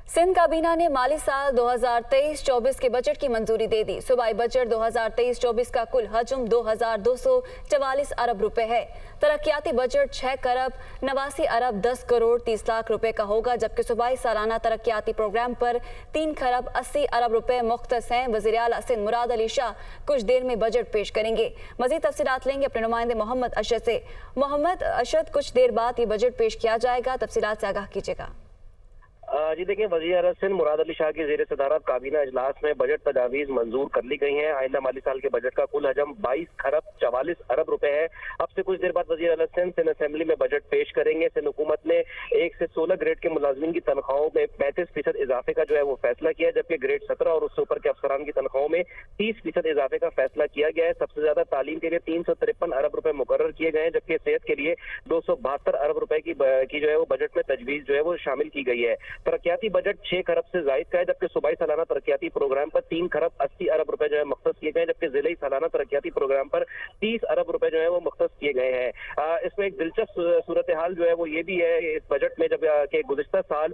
सिंध काबीना ने माली साल 2023-24 के बजट की मंजूरी दे दी। सूबाई बजट 2023-24 का कुल हजम 2244 अरब रुपए है। तरक्याती बजट 6 खरब 89 अरब 10 करोड़ 30 लाख रुपए का होगा, जबकि सूबाई सालाना तरक्याती प्रोग्राम पर 3 खरब 80 अरब रुपए मुख्तस हैं। वज़ीर आला सिंध मुराद अली शाह कुछ देर में बजट पेश करेंगे। मजीद तफसीलात लेंगे अपने नुमाइंदे मोहम्मद अशद से। मोहम्मद अशद, कुछ देर बाद ये बजट पेश किया जाएगा, तफसीलात से आगाह कीजिएगा। जी देखिए, वज़ीर आला सिंध मुराद अली शाह की ज़ेर सदारत काबीना इजलास में बजट तजावीज़ मंजूर कर ली गई हैं। आइंदा माली साल के बजट का कुल हजम 22 खरब 44 अरब रुपए है। अब से कुछ देर बाद वज़ीर आला सिंध असेंबली में बजट पेश करेंगे। सिंध हुकूमत ने 1 से 16 ग्रेड के मुलाजमीन की तनख्वाहों में 35% इजाफे का जो है वो फैसला किया है, जबकि ग्रेड 17 और उससे ऊपर के अफसरान की तनख्वाहों में 30% इजाफे का फैसला किया गया है। सबसे ज्यादा तालीम के लिए 353 अरब रुपए मुकर्रर किए गए हैं, जबकि सेहत के लिए 272 अरब रुपए की जो है वो बजट में तजवीज जो है वो शामिल की गई है। तरक्याती बजट 6 खरब से जायद का है, जबकि सूबाई सालाना तरक्याती प्रोग्राम पर 3 खरब 80 अरब रुपए जो है मुख्तस किए गए हैं, जबकि जिले सालाना तरक्याती प्रोग्राम पर 30 अरब रुपए जो है वो मुख्तस किए गए हैं। इसमें एक दिलचस्प सूरत हाल जो है वो ये भी है इस बजट में, जब के गुज़िश्ता साल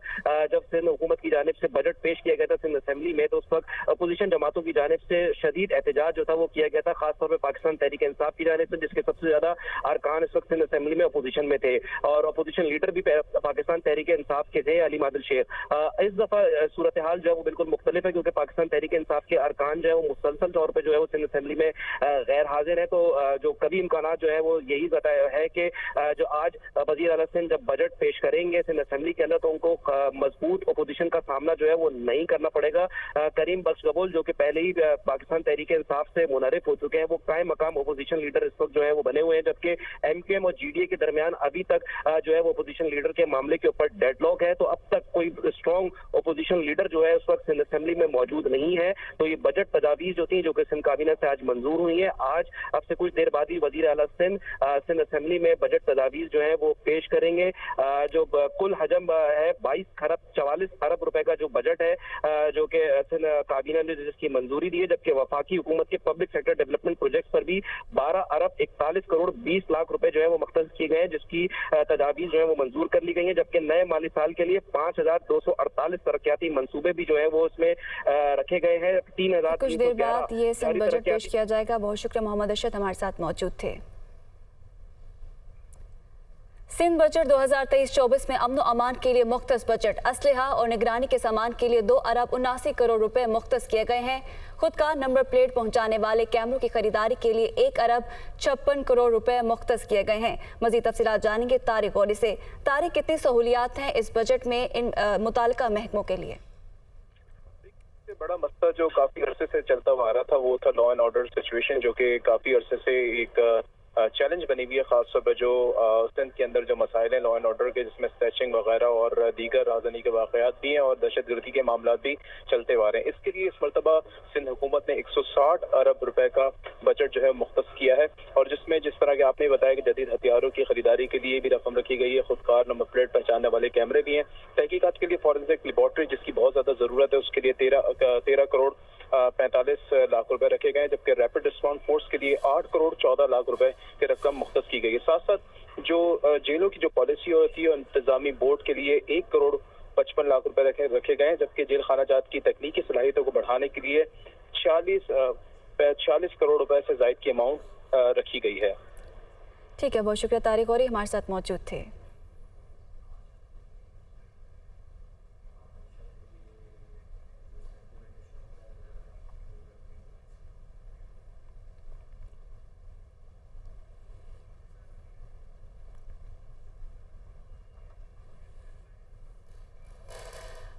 जब सिंध हुकूमत की जानिब से बजट पेश किया गया था सिंध असेंबली में, तो उस वक्त अपोजिशन जमातों की जानिब से शदीद एहतजाज जो था वो किया गया था, खासतौर पर पाकिस्तान तहरीक इंसाफ की जानिब से, जिसके सबसे ज्यादा अरकान इस वक्त सिंध असेंबली में अपोजिशन में थे और अपोजिशन लीडर भी पाकिस्तान तहरीक इंसाफ के थे, अली मादिल शेख। इस दफा सूरत हाल जो है वो बिल्कुल मुख्तलिफ है, क्योंकि पाकिस्तान तहरीक इंसाफ के अरकान जो है वो मुसलसल तौर पर जो है वो सिंध असेंबली में गैर हाजिर है। तो जो कभी इम्कान जो है वो यही बताया है कि जो आज वज़ीर आला सिंध जब बजट पेश करेंगे सिंध असेंबली के अंदर, तो उनको मजबूत अपोजिशन का सामना जो है वो नहीं करना पड़ेगा। करीम बख्श गबूल जो कि पहले ही पाकिस्तान तहरीक इंसाफ से मुनरिफ हो चुके हैं, वो कायम मकाम अपोजिशन लीडर इस वक्त जो है वो बने हुए हैं, जबकि MQM और GDA के दरमियान अभी तक जो है वो अपोजिशन लीडर के मामले के ऊपर डेडलॉक है। तो अब तक कोई स्ट्रॉन्ग अपोजिशन लीडर जो है उस वक्त सिंध असेंबली में मौजूद नहीं है। तो ये बजट तजावीज़ जो थी जो कि सिंध काबीना से आज मंजूर हुई है, आज अब से कुछ देर बाद ही वज़ीर आला सिंध असेंबली में बजट तजावीज़ जो है वो पेश करेंगे। जो कुल हजम है 22 खरब 44 अरब रुपए का जो बजट है जो कि सिंध काबीना ने जिसकी मंजूरी दी है, जबकि वफाकी हुकूमत के पब्लिक सेक्टर डेवलपमेंट प्रोजेक्ट पर भी 12 अरब 41 करोड़ 20 लाख रुपए जो है वो मुख्तस किए गए हैं, जिसकी तजावीज़ जो है वो मंजूर कर ली गई है। जबकि नए माली साल के लिए 5248 तरक्याती मंसूबे भी जो है वो इसमें रखे गए हैं। 3000 कुछ देर बाद ये सिंध बजट पेश किया जाएगा। बहुत शुक्रिया मोहम्मद अशद, हमारे साथ मौजूद थे। सिंध बजट 2023-24 में अमन अमान के लिए मुख्तस बजट, असलहा और निगरानी के सामान के लिए 2 अरब 79 करोड़ रुपए मुख्तस किए गए हैं। खुदकार नंबर प्लेट पहुंचाने वाले कैमरों की खरीदारी के लिए 1 अरब 56 करोड़ रुपए मुख्तस किए गए हैं। मजीद तफसीलात जानेंगे तारिक गौरी से। तारिक, कितनी सहूलियात हैं इस बजट में इन मुताल्लिका महकमों के लिए? बड़ा मसला जो काफी अरसे से चलता हुआ आ रहा था वो था लॉ एंड ऑर्डर सिचुएशन, जो कि काफी अरसे से एक चैलेंज बनी हुई है, खासतौर पर जो सिंध के अंदर जो मसाइल हैं लॉ एंड ऑर्डर के, जिसमें स्नैचिंग वगैरह और दीगर राजनी के वाक़यात भी हैं और दहशतगर्दी के मामला भी चलते हुए आ रहे हैं। इसके लिए इस मरतबा सिंध हुकूमत ने 160 अरब रुपए का बजट जो है मुख्तस किया है, और जिसमें जिस तरह के आपने बताया कि जदीद हथियारों की खरीदारी के लिए भी रकम रखी गई है, खुदकार नंबर प्लेट पहचानने वाले कैमरे भी हैं, तहकीकात के लिए फॉरेंसिक लेबॉर्ट्री जिसकी बहुत ज्यादा जरूरत है उसके लिए 13 करोड़ 45 लाख रुपए रखे गए हैं, जबकि रैपिड रिस्पॉन्स फोर्स के लिए 8 करोड़ 14 लाख रुपए की रकम मुख्तस की गई है। साथ साथ जो जेलों की जो पॉलिसी होती है इंतजामी बोर्ड के लिए 1 करोड़ 55 लाख रुपए रखे गए हैं, जबकि जेल खाना जात की तकनीकी सलाहियतों को बढ़ाने के लिए 46 करोड़ रुपए से जायद की अमाउंट रखी गई है। ठीक है, बहुत शुक्रिया तारिक गौरी, हमारे साथ मौजूद थे।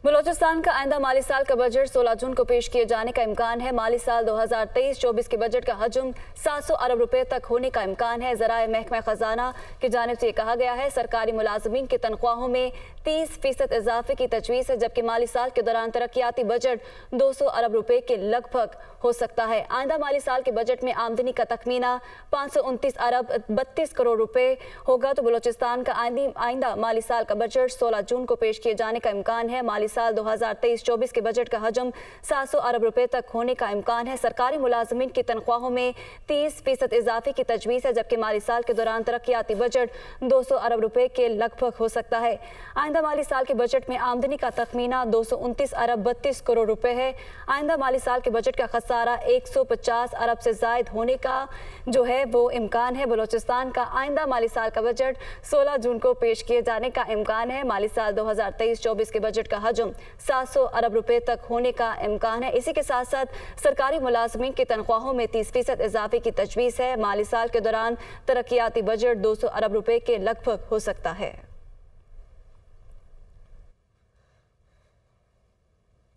बलूचिस्तान का आइंदा माली साल का बजट 16 जून को पेश किए जाने का इम्कान है। माली साल 2023-24 के बजट का हजम 700 अरब रुपए तक होने का इम्कान है। ज़राए महकमा खजाना की जानिब से कहा गया है सरकारी मुलाजमीन की तनख्वाहों में 30% इजाफे की तजवीज़ है, जबकि माली साल के दौरान तरक्याती बजट 200 अरब रुपए के लगभग हो सकता है। आइंदा माली साल के बजट में आमदनी का तखमीना 529 अरब 32 करोड़ रुपए होगा। तो बलूचिस्तान का आइंदा माली साल का बजट 16 जून को पेश किए जाने का इम्कान है। माली साल 2023-24 के बजट का हजम 700 अरब रुपए तक होने का इम्कान है। सरकारी मुलाजमीन की तनख्वाहों में 30% इजाफे की तजवीज़ है, जबकि माली साल के दौरान तरक्याती बजट 200 अरब रुपए के लगभग हो सकता है। आइंदा माली साल के बजट में आमदनी का तखमीना 229 अरब 32 करोड़ रुपए है। आइंदा माली साल के बजट का खसारा 150 अरब से जायद होने का जो है वो इम्कान है। बलोचिस्तान का आइंदा माली साल का बजट 16 जून को पेश किए जाने का इम्कान है। माली साल 2023-24 के बजट का हजम 700 अरब रुपए तक होने का इम्कान है। इसी के साथ साथ सरकारी मुलाजमीन की तनख्वाहों में 30% इजाफे की तजवीज़ है। माली साल के दौरान तरक्याती बजट 200 अरब रुपए के लगभग हो सकता है।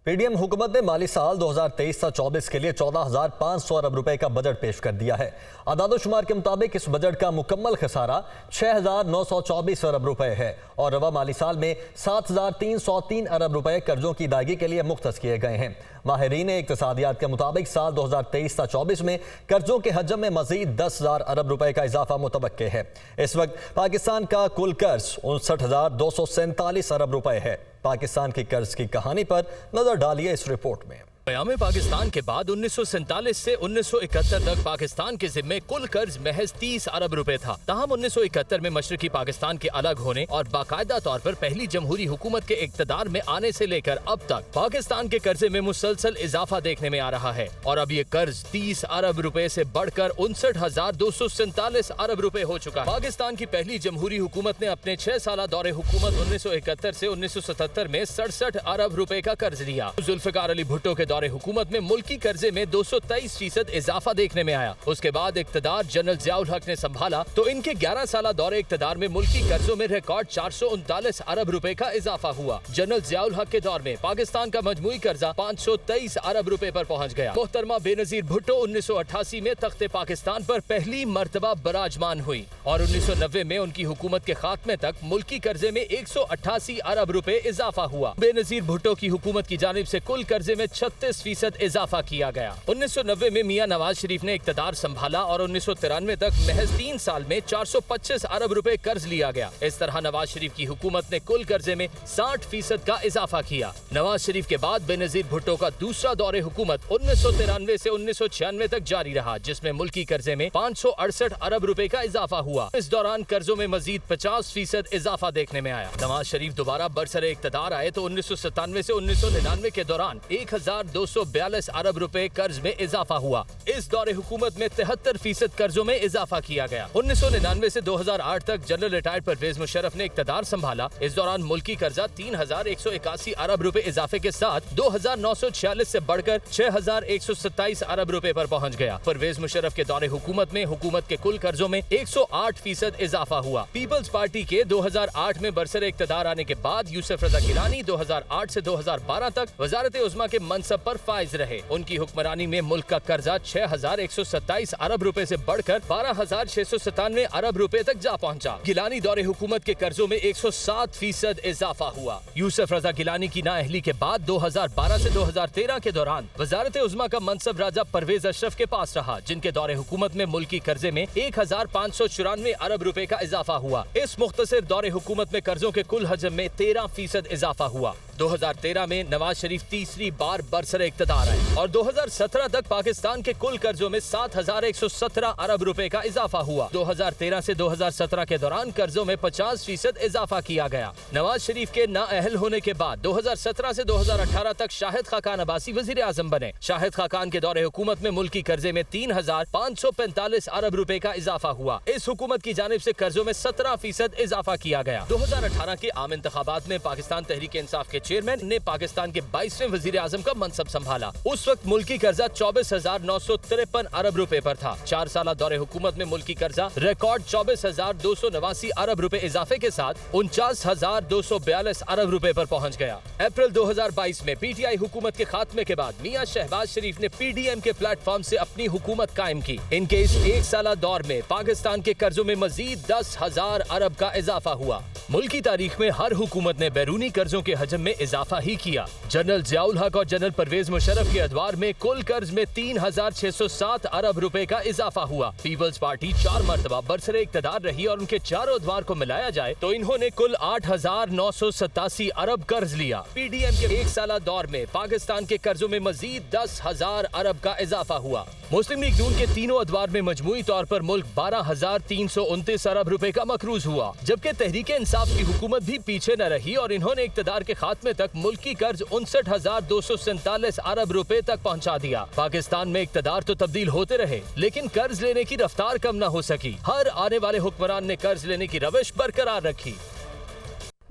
पीडीएम हुकूमत ने माली साल 2023-24 के लिए 14,500 अरब रुपए का बजट पेश कर दिया है। आदादोशुमार के मुताबिक इस बजट का मुकम्मल खसारा 6,924 अरब रुपए है और रवा माली साल में 7,303 अरब रुपए कर्जों की अदायगी के लिए मुख्तस किए गए हैं। माहिरीन इक्तिसादियात के मुताबिक साल 2023-24 में कर्जों के हजम में मजीद 10,000 अरब रुपए का इजाफा मुतवक्के है। इस वक्त पाकिस्तान का कुल कर्ज 59,247 अरब रुपए है। पाकिस्तान की कर्ज की कहानी पर नजर डालिए इस रिपोर्ट में। क़याम पाकिस्तान के बाद 1947 से 1971 तक पाकिस्तान के जिम्मे कुल कर्ज महज 30 अरब रुपए था। ताहम 1971 में मशरकी पाकिस्तान के अलग होने और बाकायदा तौर पर पहली जमहूरी हुकूमत के इक़्तिदार में आने से लेकर अब तक पाकिस्तान के कर्जे में मुसलसल इजाफा देखने में आ रहा है और अब ये कर्ज 30 अरब रुपए से बढ़कर 59,247 अरब रुपए हो चुका है। पाकिस्तान की पहली जमहूरी हुकूमत ने अपने 6 साल दौरे हुकूमत 1971 से 1977 में 67 अरब रुपए का कर्ज लिया। जुल्फ़िकार अली भुट्टो के दौरे हुकूमत में मुल्की कर्जे में 223% इजाफा देखने में आया। उसके बाद इक़्तिदार जनरल ज़ियाउल हक ने संभाला तो इनके 11 साल दौरे इक़्तिदार में मुल्की कर्जों में रिकॉर्ड 439 अरब रुपए का इजाफा हुआ। जनरल ज़ियाउल हक के दौर में पाकिस्तान का मजमूई कर्जा 523 अरब रुपए पर पहुंच गया। मोहतरमा बेनजीर भुट्टो 1988 में तख्ते पाकिस्तान पर पहली मर्तबा बराजमान हुई और 1990 में उनकी हुकूमत के खात्मे तक मुल्की कर्जे में 188 अरब रुपए इजाफा हुआ। बेनजीर भुट्टो की हुकूमत की जानिब से कुल कर्जे में 36% इजाफा किया गया। 1990 में मियां नवाज शरीफ ने इक़्तिदार संभाला और 1993 तक महज 3 साल में 425 अरब रुपए कर्ज लिया गया। इस तरह नवाज शरीफ की हुकूमत ने कुल कर्जे में 60% का इजाफा किया। नवाज शरीफ के बाद बेनजीर भुट्टो का दूसरा दौरे हुकूमत 1993 से 1996 तक जारी रहा, जिसमें मुल्की कर्जे में 568 अरब रुपए का इजाफा हुआ। इस दौरान कर्जों में मजीद 50% इजाफा देखने में आया। नवाज शरीफ दोबारा बरसरे इक़्तिदार आए तो 1997 से 1999 के दौरान 1,242 अरब रुपए कर्ज में इजाफा हुआ। इस दौरे हुकूमत में 73% कर्जों में इजाफा किया गया। 1999 से 2008 तक जनरल रिटायर्ड परवेज मुशर्रफ ने इक़्तिदार संभाला। इस दौरान मुल्की कर्जा 3,181 अरब रुपए इजाफे के साथ 2,946 से बढ़कर 6,127 अरब रुपए पर पहुंच गया। परवेज मुशर्रफ के दौरे हुकूमत में हुकूमत के कुल कर्जों में 108% इजाफा हुआ। पीपल्स पार्टी के 2008 में बरसरे इक़्तिदार आने के बाद यूसुफ रजा गिलानी 2008 से 2012 तक वज़ारत उज़्मा के मनसब पर फाइज रहे। उनकी हुक्मरानी में मुल्क का कर्जा 6,127 अरब रुपए से बढ़कर 12,697 अरब रुपए तक जा पहुंचा। गिलानी दौरे हुकूमत के कर्जों में 107% इजाफा हुआ। यूसुफ रजा गिलानी की नाअहली के बाद 2012 से 2013 के दौरान वज़ारत उज़्मा का मनसब राजा परवेज अशरफ के पास रहा, जिनके दौरे हुकूमत में मुल्की कर्जे में 1,594 अरब रुपए का इजाफा हुआ। इस मुख्तसर दौरे हुकूमत में कर्जों के कुल हजम में 13% इजाफा हुआ। 2013 में नवाज शरीफ तीसरी बार बरसरे इक़्तिदार आए और 2017 तक पाकिस्तान के कुल कर्जों में 7,117 अरब रुपए का इजाफा हुआ। 2013 से 2017 के दौरान कर्जों में 50% इजाफा किया गया। नवाज शरीफ के नाअहल होने के बाद 2017 से 2018 तक शाहिद खाकान अब्बासी वज़ीर आज़म बने। शाहिद खाकान के दौरे हुकूमत में मुल्की कर्जे में 3,545 अरब रुपए का इजाफा हुआ। इस हुकूमत की जानिब से कर्जों में 17% इजाफा किया गया। 2018 के आम इंतखाबात में पाकिस्तान तहरीक इंसाफ के चेयरमैन ने पाकिस्तान के 22वें वज़ीर आज़म का मनसब संभाला। उस वक्त मुल्की कर्जा 24,953 अरब रुपए पर था। 4 साल दौरे हुकूमत में मुल्की कर्जा रिकॉर्ड 24,289 अरब रुपए इजाफे के साथ 49,242 अरब रुपए पर पहुंच गया। अप्रैल 2022 में पीटीआई हुकूमत के खात्मे के बाद मियां शहबाज शरीफ ने पीडीएम के प्लेटफॉर्म से अपनी हुकूमत कायम की। इनके इस 1 साल दौर में पाकिस्तान के कर्जों में मजीद 10,000 अरब का इजाफा हुआ। मुल्की तारीख में हर हुकूमत ने बैरूनी कर्जों के हजम में इजाफा ही किया। जनरल जियाउल हक और जनरल परवेज मुशर्रफ के अदवार में कुल कर्ज में 3607 अरब रुपए का इजाफा हुआ। पीपल्स पार्टी 4 मरतबा बरसरे इक्तदार रही और उनके चारों अदवार को मिलाया जाए तो इन्होंने कुल 8987 अरब कर्ज लिया। पीडीएम के एक साला दौर में पाकिस्तान के कर्जों में मजीद 10,000 अरब का इजाफा हुआ। मुस्लिम लीग नून के तीनों अदवार में मजमूई तौर पर मुल्क 12,329 अरब रुपए का मकरूज हुआ, जबकि तहरीक इंसाफ की हुकूमत भी पीछे न रही और इन्होंने इक्तदार के खात्मे तक मुल्की कर्ज 59,247 अरब रुपए तक पहुंचा दिया। पाकिस्तान में इक्तदार तो तब्दील होते रहे लेकिन कर्ज लेने की रफ्तार कम न हो सकी। हर आने वाले हुक्मरान ने कर्ज लेने की रविश बरकरार रखी।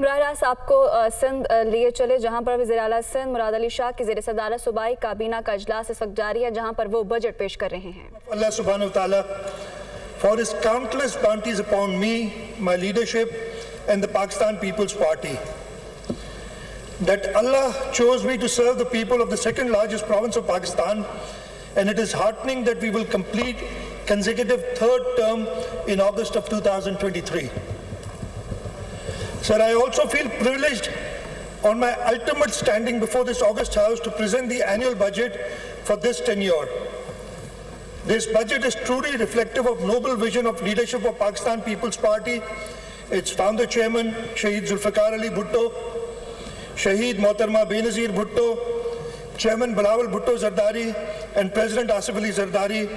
बराह रास्त आपको सिंध लिए चले, जहां पर वज़ीर आला सिंध मुराद अली शाह की ज़ेर सदारत सूबाई काबीना का इजलास इस वक्त जारी है, जहां पर वो बजट पेश कर रहे हैं। Allah subhanahu wa ta'ala for his countless bounties upon me, my leadership and the Pakistan People's Party. That Allah chose me to serve the people of the second largest province of Pakistan, and it is heartening that we will complete consecutive third term in August of 2023. Sir, I also feel privileged on my ultimate standing before this August House to present the annual budget for this tenure. This budget is truly reflective of noble vision of leadership of Pakistan People's Party, its founder chairman Shaheed Zulfikar Ali Bhutto, Shaheed Mohtarma Benazir Bhutto, Chairman Bilawal Bhutto Zardari and President Asif Ali Zardari,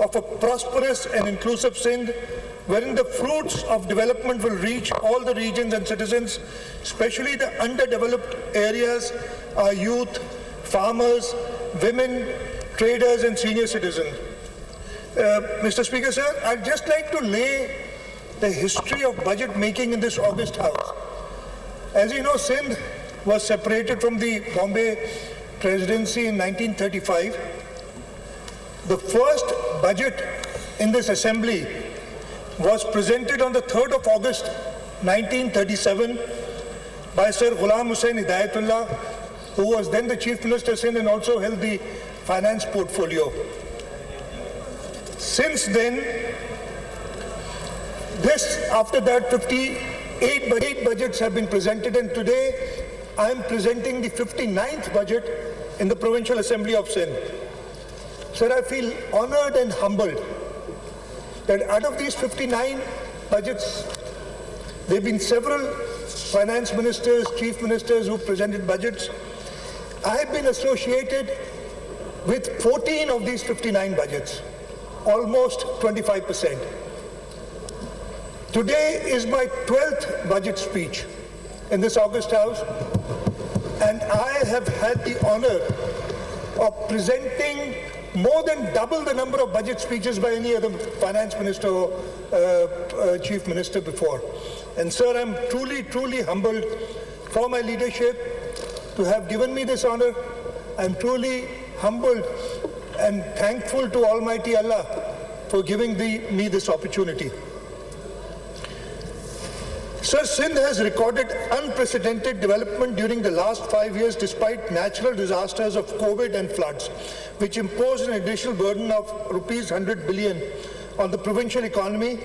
of a prosperous and inclusive Sindh wherein the fruits of development will reach all the regions and citizens, especially the underdeveloped areas, our youth, farmers, women, traders and senior citizens. Mr. Speaker, sir, I'd just like to lay the history of budget making in this August House. As you know, Sindh was separated from the Bombay Presidency in 1935. The first budget in this assembly was presented on the 3rd of August 1937 by Sir Ghulam Hussain Hidayatullah, who was then the Chief Minister of Sindh and also held the finance portfolio. Since then, after that 58 budgets have been presented, and today I am presenting the 59th budget in the Provincial Assembly of Sindh. Sir, I feel honored and humbled that out of these 59 budgets, there have been several finance ministers, chief ministers who presented budgets. I have been associated with 14 of these 59 budgets, almost 25%. Today is my 12th budget speech in this August House, and I have had the honor of presenting more than double the number of budget speeches by any other finance minister or chief minister before. And sir, I'm truly, truly humbled for my leadership to have given me this honor. I'm truly humbled and thankful to Almighty Allah for giving me this opportunity. Sir, Sindh has recorded unprecedented development during the last 5 years despite natural disasters of COVID and floods, which imposed an additional burden of rupees 100 billion on the provincial economy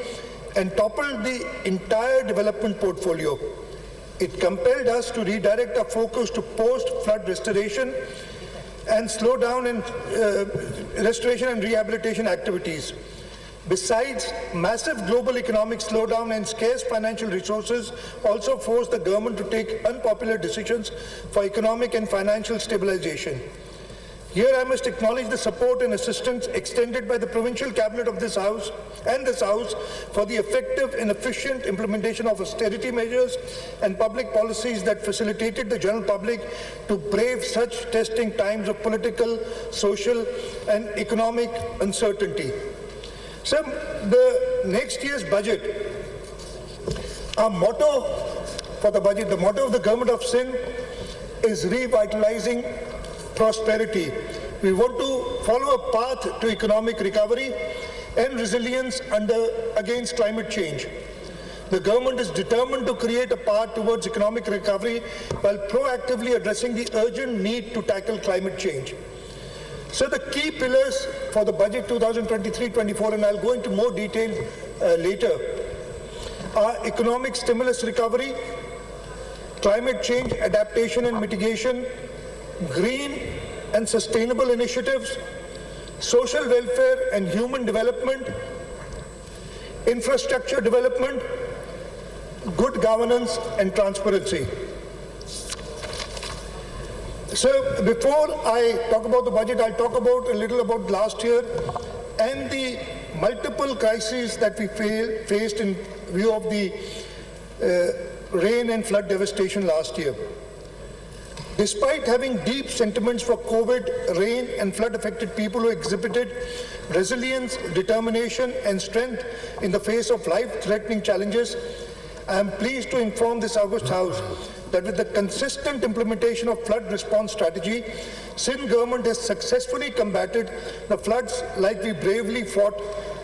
and toppled the entire development portfolio. It compelled us to redirect our focus to post-flood restoration and slow down in restoration and rehabilitation activities. Besides, massive global economic slowdown and scarce financial resources also forced the government to take unpopular decisions for economic and financial stabilization. Here I must acknowledge the support and assistance extended by the provincial cabinet of this House and this House for the effective and efficient implementation of austerity measures and public policies that facilitated the general public to brave such testing times of political, social and economic uncertainty. Sir, the next year's budget, our motto for the budget, the motto of the government of Sindh is revitalizing prosperity. We want to follow a path to economic recovery and resilience against climate change. The government is determined to create a path towards economic recovery while proactively addressing the urgent need to tackle climate change. So the key pillars for the budget 2023-24, and I'll go into more detail later, are economic stimulus recovery, climate change adaptation and mitigation, green and sustainable initiatives, social welfare and human development, infrastructure development, good governance and transparency. So before I talk about the budget, I'll talk about a little about last year and the multiple crises that we faced in view of the rain and flood devastation last year. Despite having deep sentiments for COVID, rain and flood affected people who exhibited resilience, determination and strength in the face of life-threatening challenges, I am pleased to inform this August House that with the consistent implementation of flood response strategy, Sindh government has successfully combated the floods like we bravely fought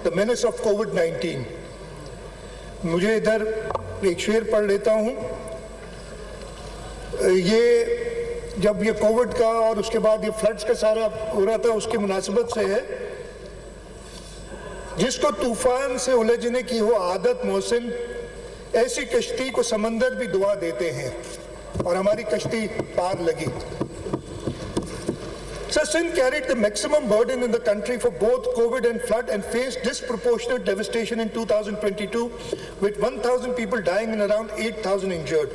the menace of COVID-19. मुझे इधर एक शेर पढ़ लेता हूँ. ये जब ये कोविड का और उसके बाद ये फ्लड्स का सारा हो रहा था उसकी मुनासिबत से है. जिसको तूफान से उलझने की हो आदत मोहसिन, ऐसी कश्ती को समंदर भी दुआ देते हैं और हमारी कश्ती पार लगी. So Sindh carried the maximum burden in the country for both COVID and flood and faced disproportionate devastation in 2022 with 1,000 people dying and around 8,000 injured.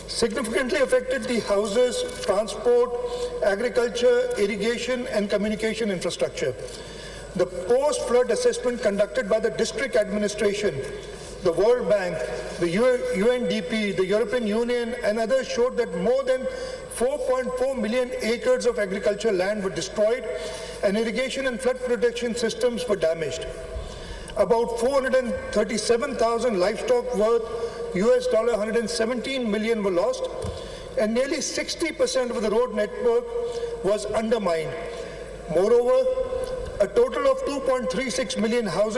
Significantly affected the houses, transport, agriculture, irrigation and communication infrastructure. The post-flood assessment conducted by the district administration, the World Bank, the UNDP, the European Union and others showed that more than 4.4 million acres of agricultural land were destroyed and irrigation and flood protection systems were damaged. About 437,000 livestock worth $117 million were lost and nearly 60% of the road network was undermined. Moreover, a total of 2.36 million houses